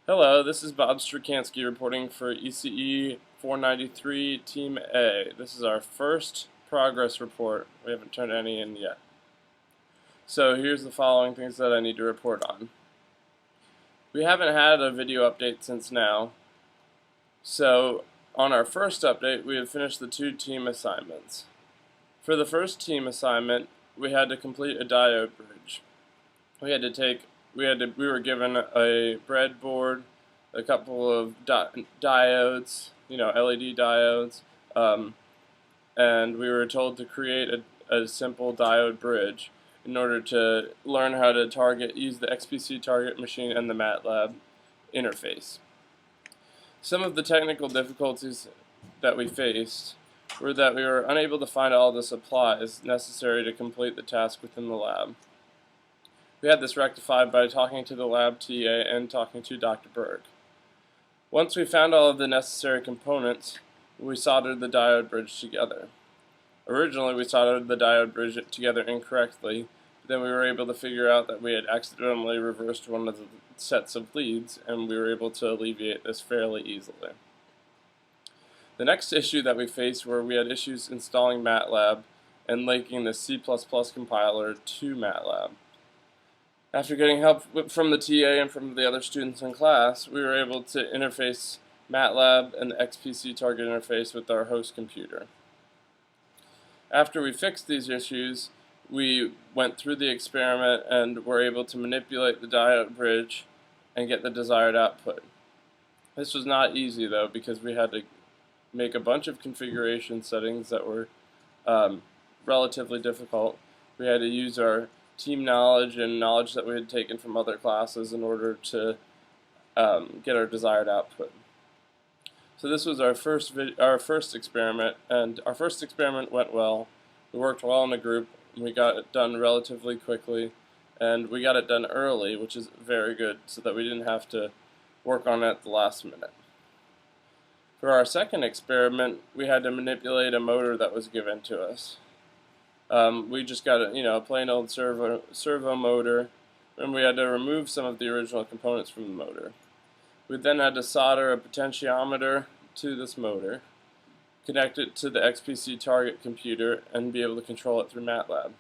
Hello, this is Bob Strukansky reporting for ECE493 Team A. This is our first progress report. We haven't turned any in yet. So here's the following things that I need to report on. We haven't had a video update since now. So on our first update, we had finished the two team assignments. For the first team assignment, we had to complete a diode bridge. We were given a breadboard, a couple of diodes, LED diodes, and we were told to create a simple diode bridge in order to learn how to use the XPC target machine and the MATLAB interface. Some of the technical difficulties that we faced were that we were unable to find all the supplies necessary to complete the task within the lab. We had this rectified by talking to the lab TA and talking to Dr. Berg. Once we found all of the necessary components, we soldered the diode bridge together. Originally, we soldered the diode bridge together incorrectly, but then we were able to figure out that we had accidentally reversed one of the sets of leads, and we were able to alleviate this fairly easily. The next issue that we faced were we had issues installing MATLAB and linking the C++ compiler to MATLAB. After getting help from the TA and from the other students in class, we were able to interface MATLAB and the XPC target interface with our host computer. After we fixed these issues, we went through the experiment and were able to manipulate the diode bridge and get the desired output. This was not easy though, because we had to make a bunch of configuration settings that were relatively difficult. We had to use our team knowledge and knowledge that we had taken from other classes in order to get our desired output. So this was our first experiment, and our first experiment went well. We worked well in a group, and we got it done relatively quickly, and we got it done early, which is very good, so that we didn't have to work on it at the last minute. For our second experiment, we had to manipulate a motor that was given to us. We just got a plain old servo motor, and we had to remove some of the original components from the motor. We then had to solder a potentiometer to this motor, connect it to the XPC target computer, and be able to control it through MATLAB.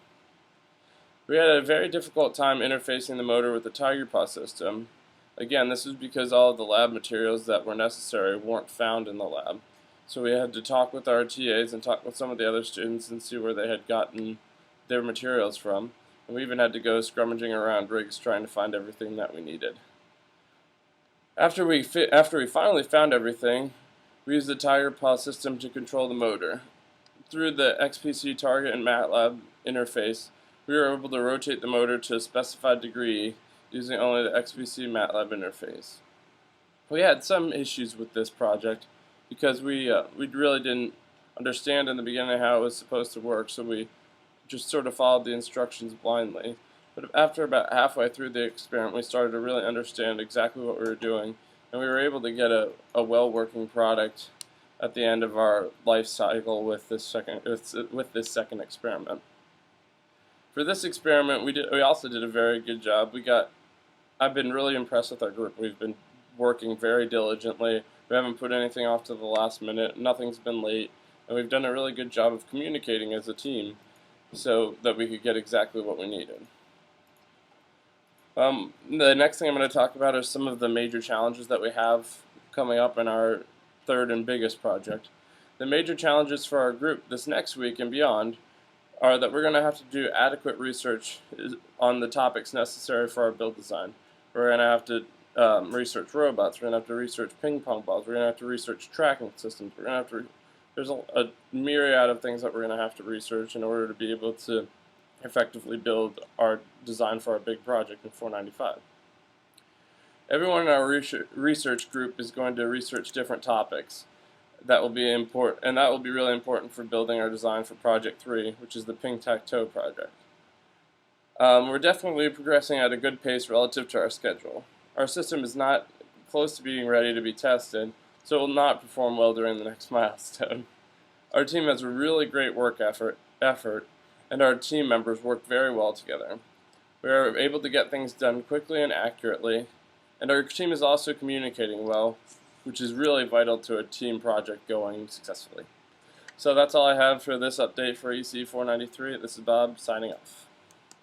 We had a very difficult time interfacing the motor with the TigerPaw system. Again, this was because all of the lab materials that were necessary weren't found in the lab. So we had to talk with our TAs and talk with some of the other students and see where they had gotten their materials from. And we even had to go scrummaging around rigs trying to find everything that we needed. After we finally found everything, we used the TigerPaw system to control the motor. Through the XPC target and MATLAB interface, we were able to rotate the motor to a specified degree using only the XPC MATLAB interface. We had some issues with this project, because we really didn't understand in the beginning how it was supposed to work, so we just sort of followed the instructions blindly. But after about halfway through the experiment, we started to really understand exactly what we were doing, and we were able to get a well-working product at the end of our life cycle with this second experiment. For this experiment, we also did a very good job. I've been really impressed with our group. We've been working very diligently. We haven't put anything off to the last minute, nothing's been late, and we've done a really good job of communicating as a team so that we could get exactly what we needed. The next thing I'm going to talk about are some of the major challenges that we have coming up in our third and biggest project. The major challenges for our group this next week and beyond are that we're going to have to do adequate research on the topics necessary for our build design. We're going to have to research robots, we're going to have to research ping pong balls, we're going to have to research tracking systems, there's a myriad of things that we're going to have to research in order to be able to effectively build our design for our big project in 495. Everyone in our research group is going to research different topics that will be important, and that will be really important for building our design for Project 3, which is the ping-tac-toe project. We're definitely progressing at a good pace relative to our schedule. Our system is not close to being ready to be tested, so it will not perform well during the next milestone. Our team has a really great work effort, and our team members work very well together. We are able to get things done quickly and accurately, And our team is also communicating well, which is really vital to a team project going successfully. So that's all I have for this update for ECE493. This is Bob signing off.